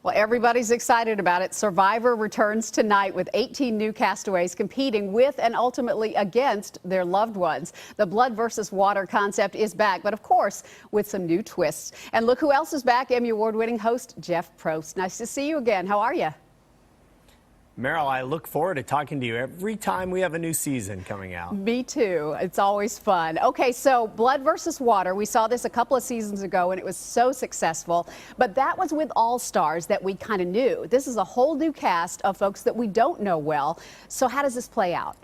Well, everybody's excited about it. Survivor returns tonight with 18 new castaways competing with and ultimately against their loved ones. The blood versus water concept is back, but of course, with some new twists. And look who else is back, Emmy Award-winning host Jeff Probst. Nice to see you again. How are you? Meryl, I look forward to talking to you every time we have a new season coming out. Me too. It's always fun. Okay, so blood versus water. We saw this a couple of seasons ago and it was so successful, but that was with all-stars that we kind of knew. This is a whole new cast of folks that we don't know well. So how does this play out?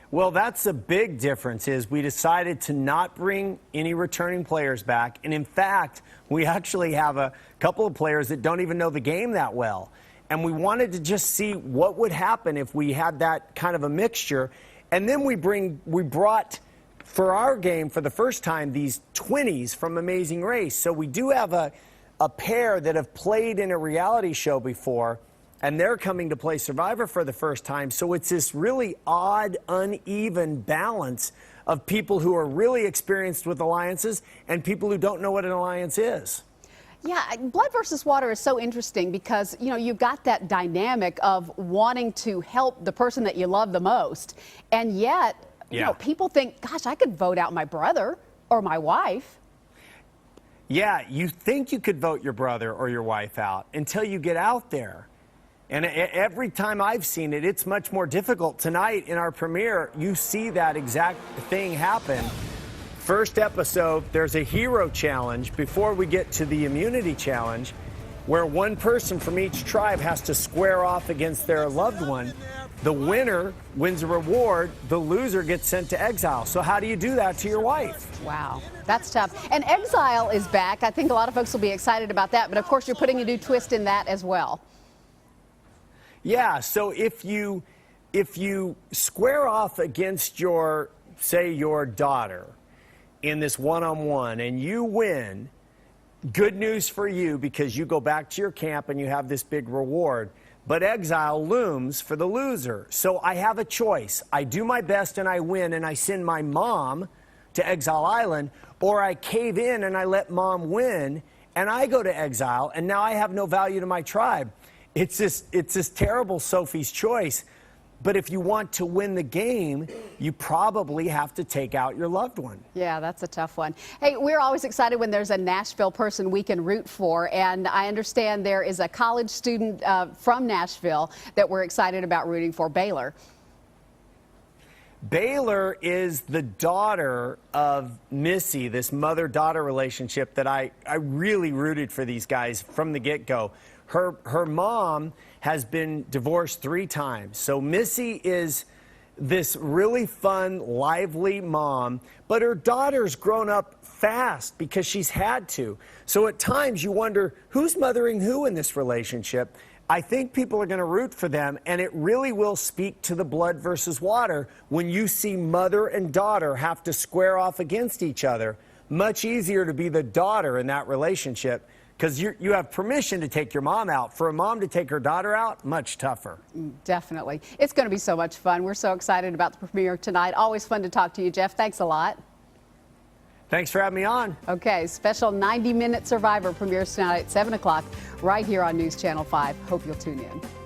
Well, that's the big difference is we decided to not bring any returning players back. And in fact, we actually have a couple of players that don't even know the game that well. And we wanted to just see what would happen if we had that kind of a mixture. And then we brought, for our game, for the first time, these 20s from Amazing Race. So we do have a pair that have played in a reality show before, and they're coming to play Survivor for the first time. So it's this really odd, uneven balance of people who are really experienced with alliances and people who don't know what an alliance is. Yeah, blood versus water is so interesting because, you know, you've got that dynamic of wanting to help the person that you love the most. And yet, you know, people think, gosh, I could vote out my brother or my wife. Yeah, you think you could vote your brother or your wife out until you get out there. And every time I've seen it, it's much more difficult. Tonight in our premiere, you see that exact thing happen. First episode, there's a hero challenge before we get to the immunity challenge where one person from each tribe has to square off against their loved one. The winner wins a reward. The loser gets sent to exile. So how do you do that to your wife? Wow, that's tough. And exile is back. I think a lot of folks will be excited about that. But of course, you're putting a new twist in that as well. Yeah, so if you square off against your, say, your daughter, in this one-on-one and you win, good news for you because you go back to your camp and you have this big reward. But exile looms for the loser. So I have a choice. I do my best and I win and I send my mom to Exile Island, or I cave in and I let mom win and I go to exile and now I have no value to my tribe. It's this terrible Sophie's Choice. But if you want to win the game, you probably have to take out your loved one. Yeah, that's a tough one. Hey, we're always excited when there's a Nashville person we can root for. And I understand there is a college student from Nashville that we're excited about rooting for, Baylor. Baylor is the daughter of Missy, this mother-daughter relationship that I really rooted for these guys from the get-go. Her mom has been divorced 3 times. So Missy is this really fun, lively mom, but her daughter's grown up fast because she's had to. So at times you wonder, who's mothering who in this relationship? I think people are going to root for them, and it really will speak to the blood versus water when you see mother and daughter have to square off against each other. Much easier to be the daughter in that relationship because you have permission to take your mom out. For a mom to take her daughter out, much tougher. Definitely. It's going to be so much fun. We're so excited about the premiere tonight. Always fun to talk to you, Jeff. Thanks a lot. Thanks for having me on. Okay, special 90-minute Survivor premieres tonight at 7 o'clock right here on News Channel 5. Hope you'll tune in.